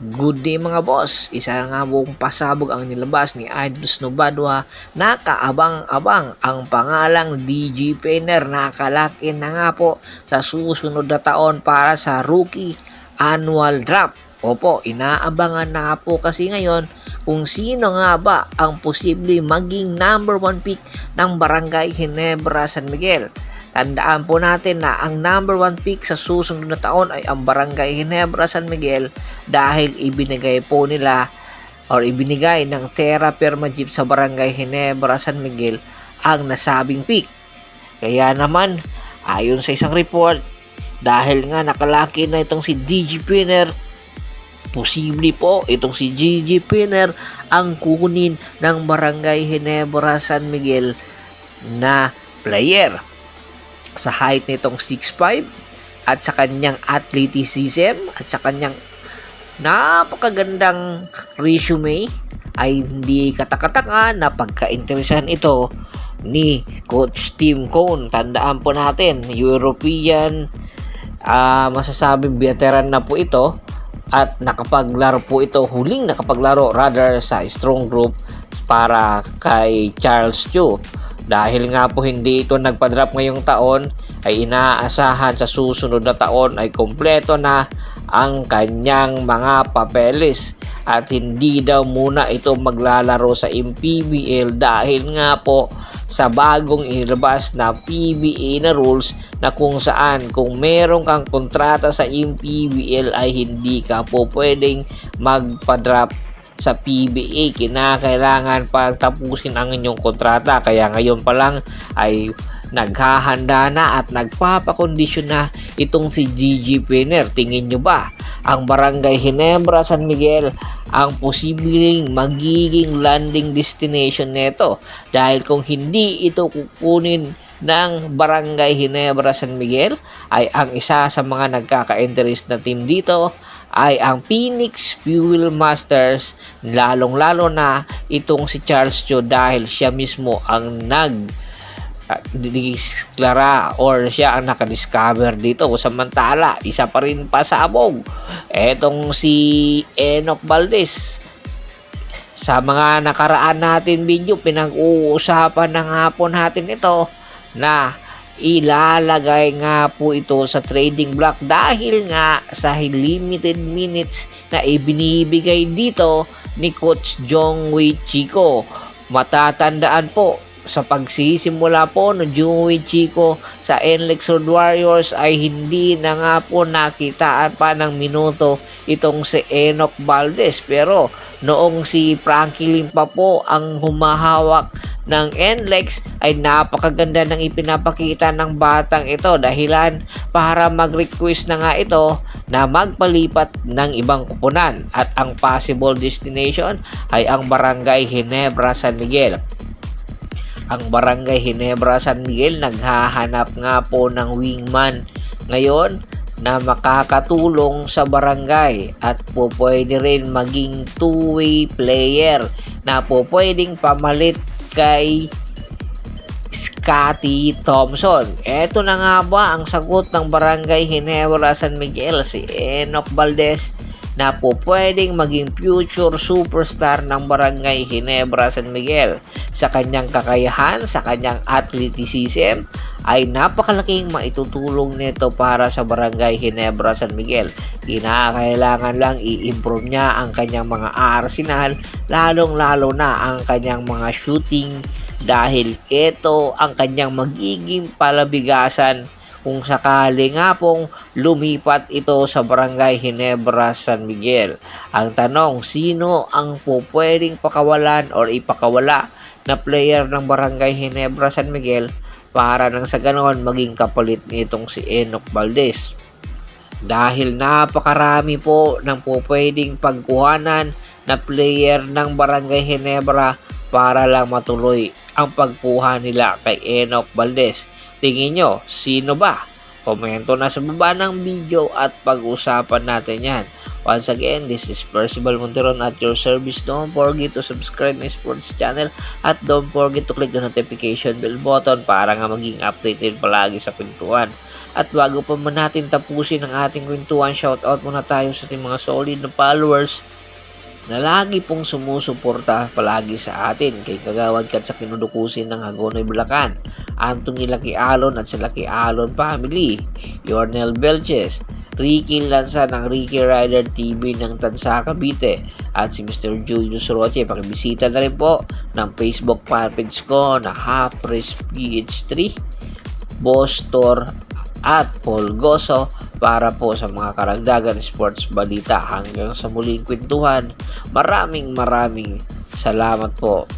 Good day mga boss, isa nga buong pasabog ang nilabas ni Idol Snubadwa na kaabang-abang ang pangalang DJ Penner na kalaki na nga po sa susunod na taon para sa rookie annual draft. Opo, inaabangan na nga po kasi ngayon kung sino nga ba ang posible maging number 1 pick ng Barangay Ginebra San Miguel. Tandaan po natin na ang number 1 pick sa susunod na taon ay ang Barangay Ginebra San Miguel dahil ibinigay po nila or ibinigay ng Terra Firma Jeep sa Barangay Ginebra San Miguel ang nasabing pick. Kaya naman, ayon sa isang report, dahil nga nakalaki na itong si DJ Pinner, posible po itong si DJ Pinner ang kunin ng Barangay Ginebra San Miguel na player. Sa height nitong 6'5" at sa kanyang athleticism at sa kanyang napakagandang resume ay hindi katakataka na pagka-interesan ito ni Coach Tim Cone. Tandaan po natin, European masasabing veteran na po ito at nakapaglaro po ito, huling nakapaglaro rather sa strong group para kay Charles Chu. Dahil nga po hindi ito nagpa-drop ngayong taon, ay inaasahan sa susunod na taon ay kompleto na ang kanyang mga papeles at hindi daw muna ito maglalaro sa MPBL dahil nga po sa bagong inilabas na PBA na rules na kung saan kung meron kang kontrata sa MPBL ay hindi ka po pwedeng magpa-drop sa PBA. Kinakailangan pagtapusin ang inyong kontrata, kaya ngayon pa lang ay naghahanda na at nagpapakondisyon na itong si Gigi Penner. Tingin nyo ba ang Barangay Ginebra San Miguel ang posibleng magiging landing destination nito? Dahil kung hindi ito kukunin ng Barangay Ginebra San Miguel ay ang isa sa mga nagkaka-interest na team dito ay ang Phoenix Fuel Masters, lalong-lalo na itong si Charles Cho dahil siya mismo ang nag-disklara or siya ang nakadiscover dito. Samantala, isa pa rin pasabog etong si Enoch Valdez. Sa mga nakaraan natin video, pinag-uusapan na nga po natin ito na ilalagay nga po ito sa trading block dahil nga sa limited minutes na ibinibigay dito ni Coach Jongwei Chico. Matatandaan po sa pagsisimula po ng Jongwei Chico sa NLEX Road Warriors ay hindi na nga po nakitaan pa ng minuto itong si Enoch Valdez, pero noong si Frankie Lim pa po ang humahawak ng NLEX ay napakaganda ng ipinapakita ng batang ito, dahilan para mag-request na nga ito na magpalipat ng ibang kupunan at ang possible destination ay ang Barangay Ginebra San Miguel. Ang Barangay Ginebra San Miguel naghahanap nga po ng wingman ngayon na makakatulong sa barangay at po pwede rin maging two-way player na po pwedeng pamalit kay Scotty Thompson. Eto na nga ba ang sagot ng Barangay Ginebra San Miguel? Si Enoch Valdez na po pwedeng maging future superstar ng Barangay Ginebra San Miguel. Sa kanyang kakayahan, sa kanyang athleticism, ay napakalaking maitutulong nito para sa Barangay Ginebra San Miguel. Kinakailangan lang i-improve niya ang kanyang mga arsenal, lalong-lalo na ang kanyang mga shooting dahil ito ang kanyang magiging palabigasan kung sakali nga pong lumipat ito sa Barangay Ginebra San Miguel. Ang tanong, sino ang pwedeng pakawalan or ipakawala na player ng Barangay Ginebra San Miguel para nang sa ganoon maging kapalit nitong si Enoch Valdez? Dahil napakarami po ng pwedeng pagkuhanan na player ng Barangay Ginebra para lang matuloy ang pagkuha nila kay Enoch Valdez. Tingin nyo, sino ba? Komento na sa baba ng video at pag-usapan natin yan. Once again, this is Percival Monteron at your service. Don't forget to subscribe my sports channel at don't forget to click the notification bell button para nga maging updated palagi sa pintuan. At bago pa man natin tapusin ang ating kwentuhan, shoutout muna tayo sa ating mga solid na followers na lagi pong sumusuporta palagi sa atin, kay Kagawad Kat sa Kinudukusin ng Hagonoy, Bulacan, Anthony Lucky Alon at sa Lucky Alon family, Yornel Belches, Ricky Lanza ng Ricky Rider TV ng Tansa, Cavite, at si Mr. Julius Roche. Pakibisita na rin po ng Facebook page ko na Hapres PH3, Boss Tor at Paul Goso para po sa mga karagdagan sports balita. Hanggang sa muling kwentuhan, maraming salamat po.